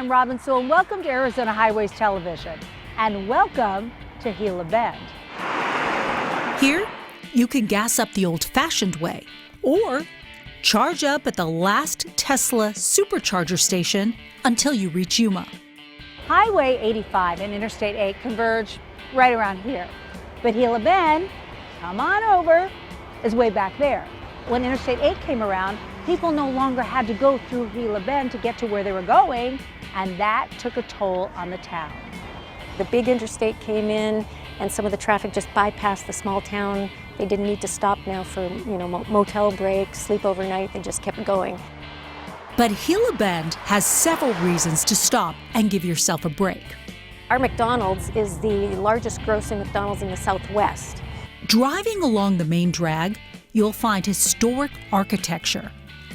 I'm Robin Sewell, and welcome to Arizona Highways Television, and welcome to Gila Bend. Here, you can gas up the old-fashioned way, or charge up at the last Tesla supercharger station until you reach Yuma. Highway 85 and Interstate 8 converge right around here, but Gila Bend, come on over, is way back there. When Interstate 8 came around, people no longer had to go through Gila Bend to get to where they were going, and that took a toll on the town. The big interstate came in, and some of the traffic just bypassed the small town. They didn't need to stop now for, motel breaks, sleep overnight. They just kept going. But Gila Bend has several reasons to stop and give yourself a break. Our McDonald's is the largest grossing McDonald's in the Southwest. Driving along the main drag, you'll find historic architecture,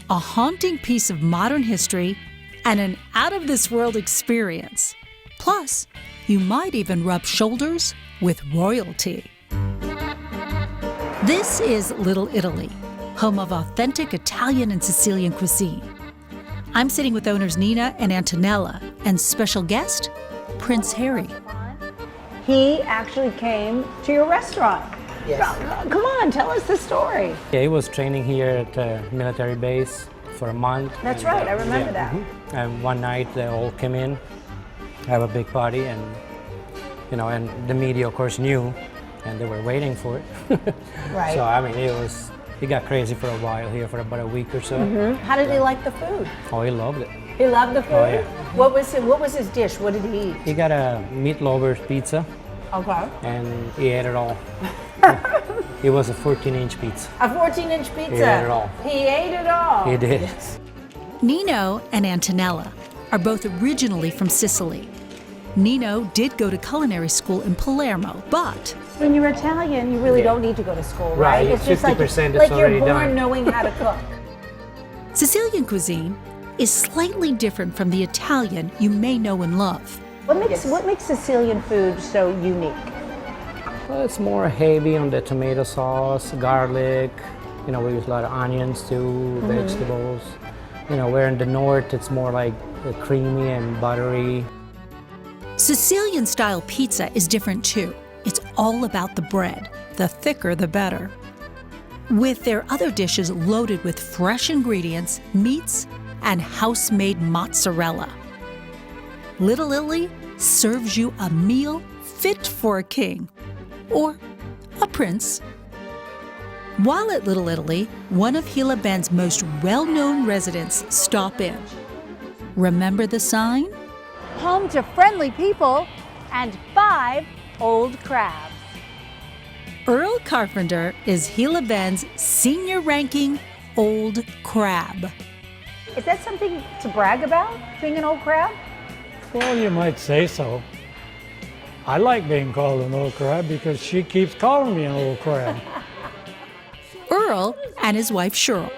a haunting piece of modern history, and an out-of-this-world experience. Plus, you might even rub shoulders with royalty. This is Little Italy, home of authentic Italian and Sicilian cuisine. I'm sitting with owners Nina and Antonella, and special guest, Prince Harry. He actually came to your restaurant. Yes. Come on, tell us the story. Yeah, he was training here at the military base for a month. That's right, I remember that. And one night they all came in, have a big party, and and the media of course knew, and they were waiting for it. Right. So I mean, he got crazy for a while here for about a week or so. How did he like the food? Oh, he loved it. He loved the food? Oh, yeah. What was his dish? What did he eat? He got a meat lover's pizza, Okay. and he ate it all. It was a 14-inch pizza. A 14-inch pizza. He ate it all. He ate it all. He did. Yes. Nino and Antonella are both originally from Sicily. Nino did go to culinary school in Palermo, but When you're Italian, you really don't need to go to school, right? Right, It's just like 50% you're already born done. knowing how to cook. Sicilian cuisine is slightly different from the Italian you may know and love. What makes Sicilian food so unique? Well, it's more heavy on the tomato sauce, garlic. We use a lot of onions too, vegetables. Where in the north it's more like creamy and buttery. Sicilian-style pizza is different too. It's all about the bread. The thicker, the better. With their other dishes loaded with fresh ingredients, meats, and house-made mozzarella. Little Italy serves you a meal fit for a king or a prince. While at Little Italy, one of Gila Bend's most well-known residents stop in. Remember the sign? Home to friendly people and 5 old crabs. Earl Carpenter is Gila Bend's senior-ranking old crab. Is that something to brag about, being an old crab? Well, you might say so. I like being called an old crab because she keeps calling me an old crab. Earl and his wife Cheryl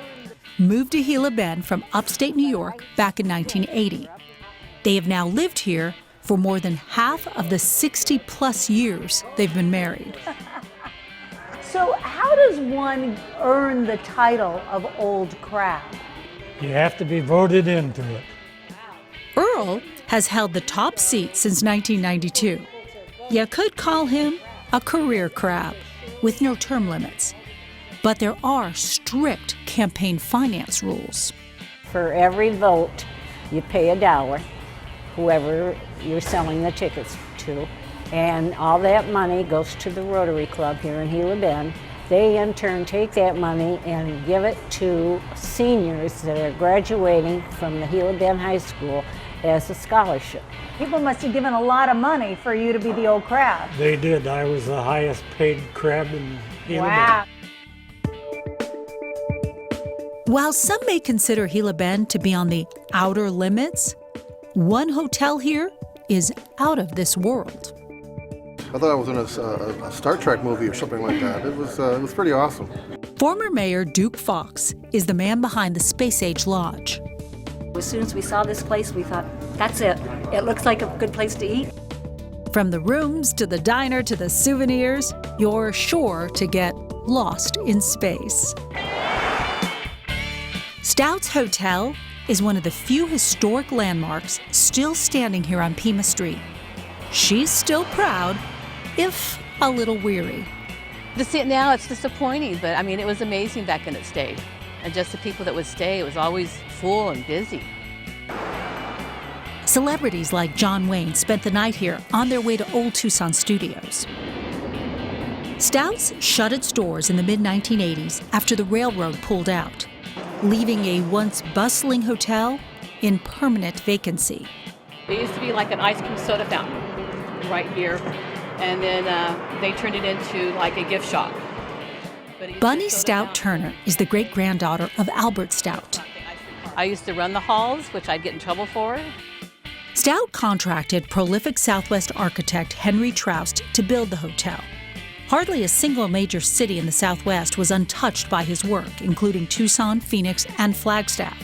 moved to Gila Bend from upstate New York back in 1980. They have now lived here for more than half of the 60-plus years they've been married. So how does one earn the title of old crab? You have to be voted into it. Earl has held the top seat since 1992. You could call him a career crab with no term limits. But there are strict campaign finance rules. For every vote, you pay $1, whoever you're selling the tickets to, and all that money goes to the Rotary Club here in Gila Bend. They in turn take that money and give it to seniors that are graduating from the Gila Bend High School as a scholarship. People must have given a lot of money for you to be the old crab. They did. I was the highest paid crab in Gila Wow. Bend. While some may consider Gila Bend to be on the outer limits, one hotel here is out of this world. I thought I was in a Star Trek movie or something like that. It was pretty awesome. Former Mayor Duke Fox is the man behind the Space Age Lodge. As soon as we saw this place, we thought, that's it. It looks like a good place to eat. From the rooms to the diner to the souvenirs, you're sure to get lost in space. Stouts Hotel is one of the few historic landmarks still standing here on Pima Street. She's still proud, if a little weary. To see it now, it's disappointing, but I mean, it was amazing back in its day. And just the people that would stay, it was always full and busy. Celebrities like John Wayne spent the night here on their way to Old Tucson Studios. Stouts shut its doors in the mid-1980s after the railroad pulled out, leaving a once bustling hotel in permanent vacancy. It used to be like an ice cream soda fountain right here, and then they turned it into like a gift shop. Bunny Stout Turner is the great-granddaughter of Albert Stout. I used to run the halls, which I'd get in trouble for. Stout contracted prolific Southwest architect Henry Troust to build the hotel. Hardly a single major city in the Southwest was untouched by his work, including Tucson, Phoenix, and Flagstaff.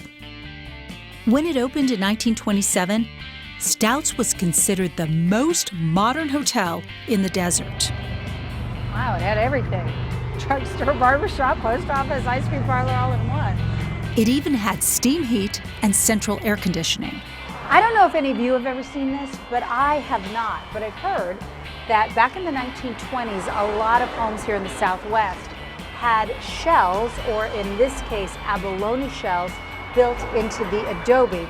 When it opened in 1927, Stouts was considered the most modern hotel in the desert. Wow, it had everything. Drugstore, barbershop, post office, ice cream parlor, all in one. It even had steam heat and central air conditioning. I don't know if any of you have ever seen this, but I have not. But I've heard that back in the 1920s, a lot of homes here in the Southwest had shells, or in this case, abalone shells, built into the adobe.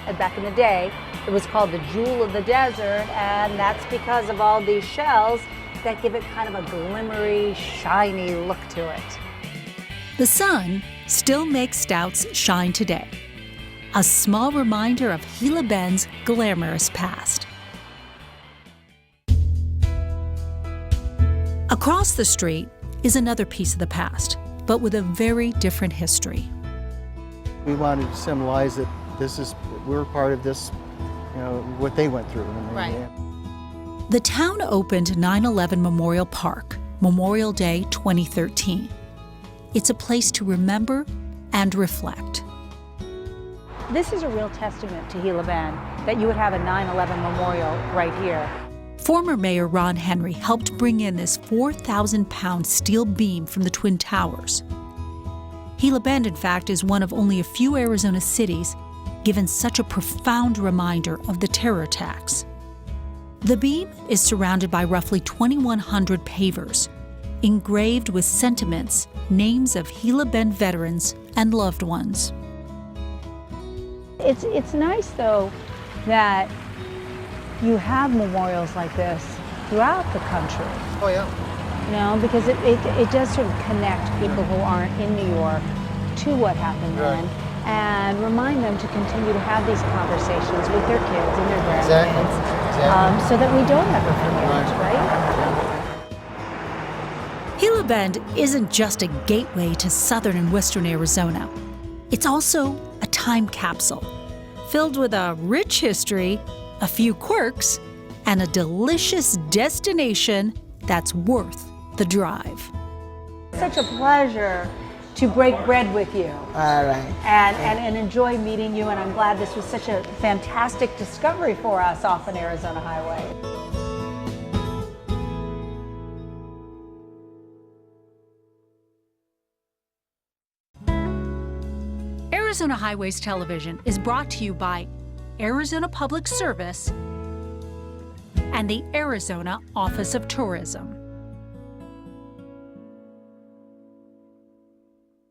And back in the day, it was called the jewel of the desert, and that's because of all these shells that give it kind of a glimmery, shiny look to it. The sun still makes Stouts shine today, a small reminder of Gila Bend's glamorous past. Across the street is another piece of the past, but with a very different history. We wanted to symbolize that we're part of this, what they went through. Right. The town opened 9/11 Memorial Park, Memorial Day 2013. It's a place to remember and reflect. This is a real testament to Gila Bend that you would have a 9/11 memorial right here. Former Mayor Ron Henry helped bring in this 4,000-pound steel beam from the Twin Towers. Gila Bend, in fact, is one of only a few Arizona cities given such a profound reminder of the terror attacks. The beam is surrounded by roughly 2,100 pavers, engraved with sentiments, names of Gila Bend veterans and loved ones. It's nice, though, that you have memorials like this throughout the country. Oh, yeah. Because it does sort of connect people who aren't in New York to what happened then, and remind them to continue to have these conversations with their kids and their grandkids, so that we don't ever forget, right? Gila Bend isn't just a gateway to southern and western Arizona. It's also a time capsule filled with a rich history, a few quirks, and a delicious destination that's worth the drive. Such a pleasure to break bread with you. All right. And enjoy meeting you, and I'm glad this was such a fantastic discovery for us off an Arizona highway. Arizona Highways Television is brought to you by Arizona Public Service and the Arizona Office of Tourism.